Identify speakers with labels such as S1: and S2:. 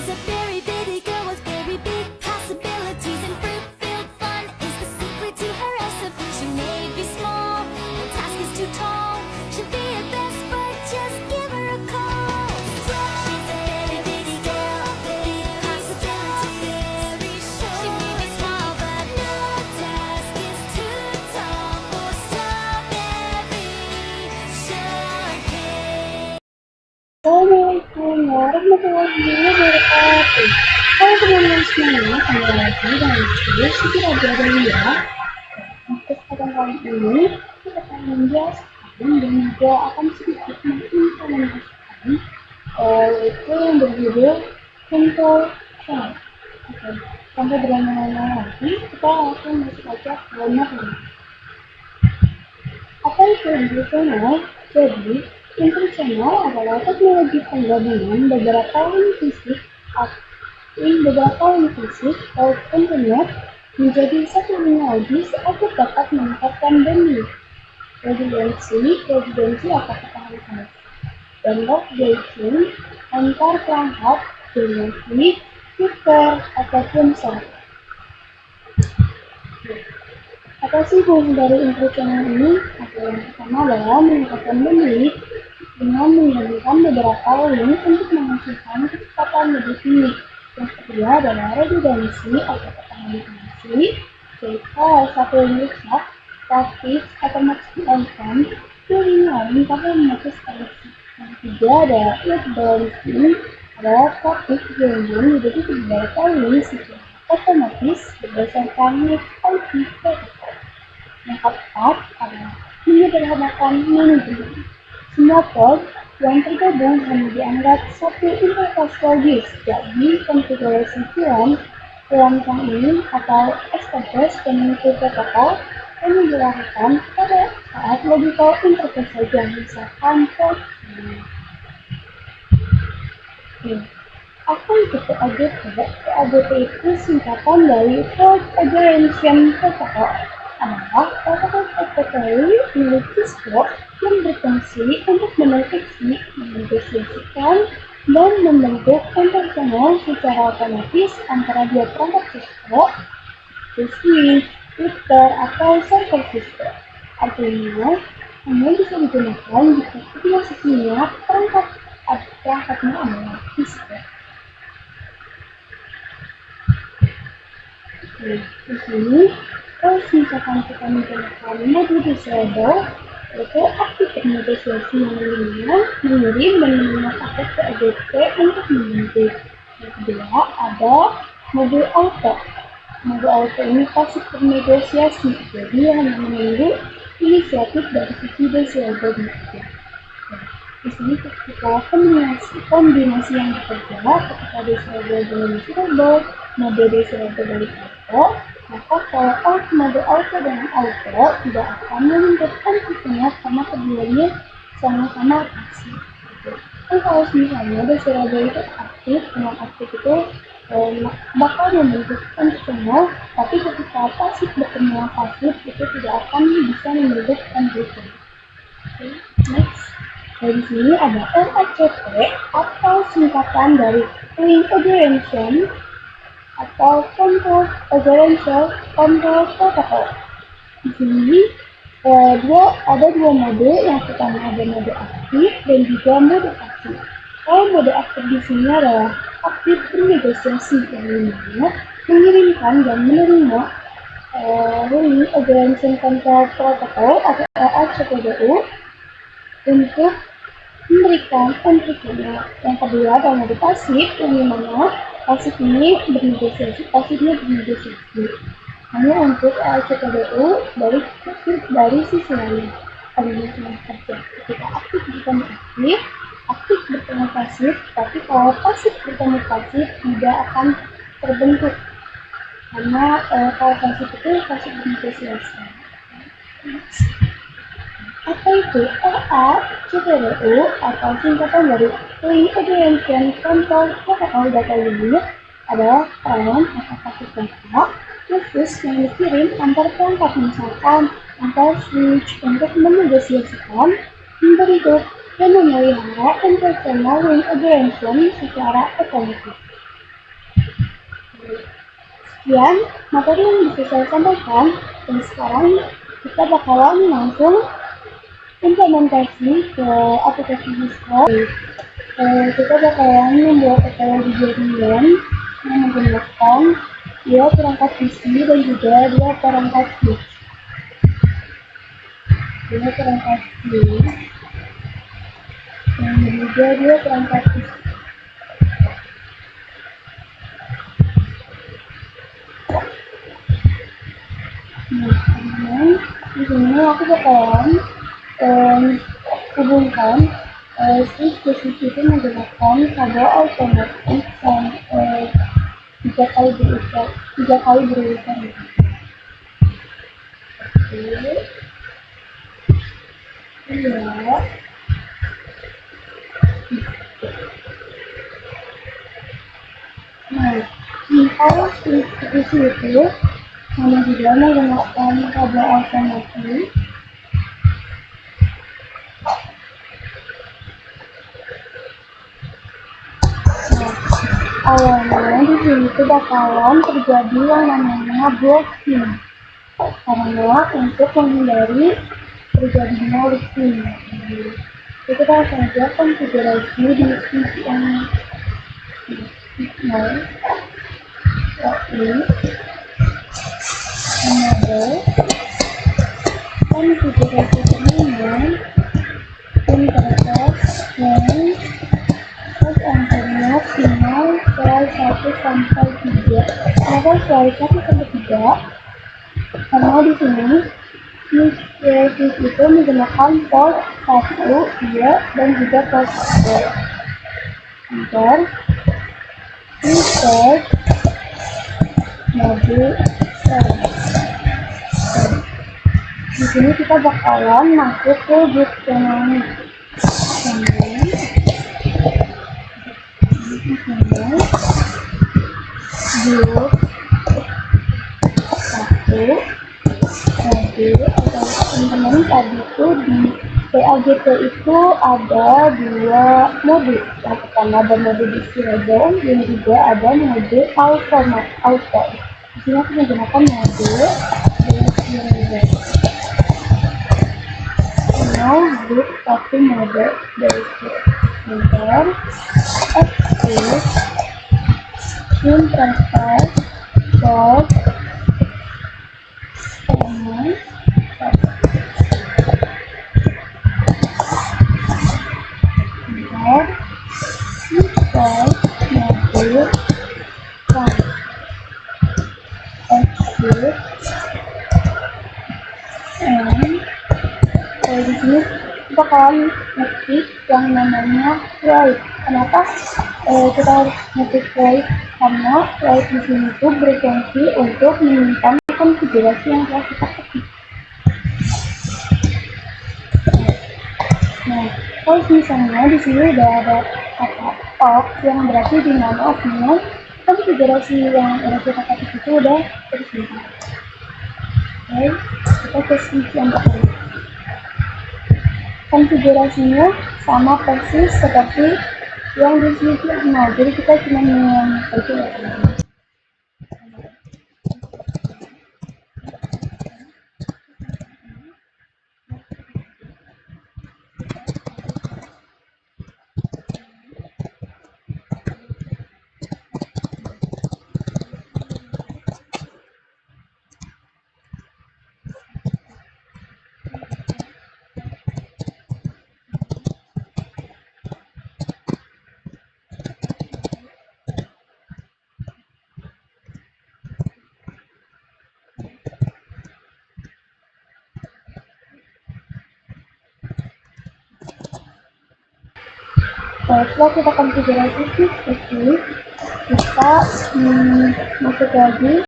S1: She's a very bitty girl with very big possibilities, and fruit-filled fun is the secret to her recipe. She may be small, the task is too tall. She'll be your best, but just give her a call. She's a very bitty girl, big possibilities. She may be small, but no task is too tall for strawberry shortcake.
S2: Assalamualaikum warahmatullahi wabarakatuh. Halo teman-teman semuanya, kembali lagi dengan saya Siti Raja. Untuk kesempatan kali ini kita akan menjelaskan dan juga akan sedikit mengimplementasikan yaitu yang berjudul control channel. Oke, tanpa berlama-lama lagi kita langsung masuk aja ke materi. Apa itu control channel? Jadi control channel adalah teknologi penggabungan beberapa unit fisik atau komponen menjadi satu logis agar dapat meningkatkan bandwidth, redundancy atau ketahanan, dan load balancing antar perangkat DNS, filter ataupun server. Apa sih fungsi dari control channel ini? Yang pertama adalah meningkatkan bandwidth dengan menggabungkan beberapa link untuk menghasilkan kecepatan lebih tinggi. Yang kedua adalah redundancy atau ketahanan informasi, yaitu kalau satu link rusak, traffic otomatis dialihkan ke link lain tanpa memutus koneksi. Yang ketiga adalah load balancing, adalah traffic jaringan menjadi beberapa link secara otomatis berdasarkan net IP protocol. Yang keempat adalah menyederhanakan manajemen. Semua pod yang tergabung hanya dianggap satu interface logis, jadi konfigurasi perancang ini atau establish community protocol hanya dilakukan pada saat logical interface saja, misalkan pod. Apa itu PAGP? PAGP itu singkatan dari Port Aggregation Protocol. Adalah protokol proprietary milik Cisco yang berfungsi untuk mendeteksi, menegosiasikan, dan membentuk control channel secara otomatis antara dua perangkat Cisco, switch, router, atau server Cisco. Artinya, hanya bisa digunakan jika kedua sisinya perangkatnya adalah Cisco. Di sini, kalau misalkan kita menggunakan mode disable, yaitu aktif negosiasi yang dimana mengirim dan menerima paket ke AGP untuk membentuk. Yang kedua ada mode auto. Mode auto ini pasif bernegosiasi, jadi hanya menunggu inisiatif dari sisi disable berikutnya. Di sini ketika kombinasi yang bekerja, ketika disable dengan disable, mode disable dari auto, maka kalau mode auto dengan auto tidak akan menunjukkan titiknya karena keduanya sama-sama pasif. Dan kalau misalnya disable itu aktif, dengan aktif itu bakal membentuk channel, tapi ketika pasif bertemu pasif itu tidak akan bisa membentuk channel. Next. Dari sini ada LACP atau singkatan dari Link Aggregation atau Control Aggregation Control Protocol. Di sini ada dua mode, yang pertama ada mode aktif dan juga mode pasif. Kalau mode aktif di sini adalah aktif bernegosiasi, yang dimana mengirimkan dan menerima Link Aggregation Control Protocol atau LACPDU untuk memberikan channel. Yang kedua adalah mode pasif, yang dimana pasifnya bernegosiasi hanya untuk LACPDU dari sisi lain. Kombinasi kerja ketika aktif bertemu aktif bertemu pasif, tapi kalau pasif bertemu pasif tidak akan terbentuk karena kalau pasif itu pasif bernegosiasi. Apa itu LACPDU atau singkatan dari Link Aggregation Control Protocol Data Unit adalah peran atau paket data khusus yang dikirim antar perangkat, misalkan antar switch untuk menegosiasikan, membentuk, dan memelihara control channel Link Aggregation secara otomatis. Sekian materi yang bisa saya sampaikan, dan sekarang kita bakalan langsung implementasi ke aplikasi Discord. Kita bakalan membuat tutorial yang menggunakan dua perangkat PC dan juga dua perangkat Switch. Dua perangkat Switch dan juga dua perangkat PC. Nah, di sini aku bakalan hubungkan switch ke switch itu menggunakan kabel alternatif dan tiga kali berurutan. Dua, nah, kalau switch itu sama juga menggunakan kabel alternatif. Awalnya di sini tuh bakalan terjadi yang namanya blocking, karena untuk menghindari terjadinya leaking, kita langsung saja konfigurasi di switch yang mode konfigurasi terminal interface dan internet sinyal slide 1 sampai 3. Kenapa slide 1 sampai 3? Karena di sini switch itu menggunakan port 1, 2, dan juga port 3. Enter. Reset mode slide. Di sini kita bakalan masuk ke boot channel. Boot 1 mode atau teman-teman tadi itu di PAGP itu ada dua mode. Yang pertama ada mode disable dan juga ada mode auto. Di sini aku menggunakan mode disable. Now boot 1 mode disable. Enter. Exit. Interface port channel. Enter. Default mode on. Exit. And di sini kita bakalan ngetik yang namanya write. Kenapa kita harus ngetik write? Karena write di sini itu berfungsi untuk menyimpan konfigurasi yang telah kita ketik. Nah, kalau misalnya di sini udah ada kata off yang berarti di mana off-nya konfigurasi yang udah kita ketik itu udah tersimpan. Oke, kita ke switch yang pertama. Konfigurasinya sama persis seperti yang di switch yang nol, jadi kita cuma mengikuti. Setelah kita konfigurasi switch, kita masuk lagi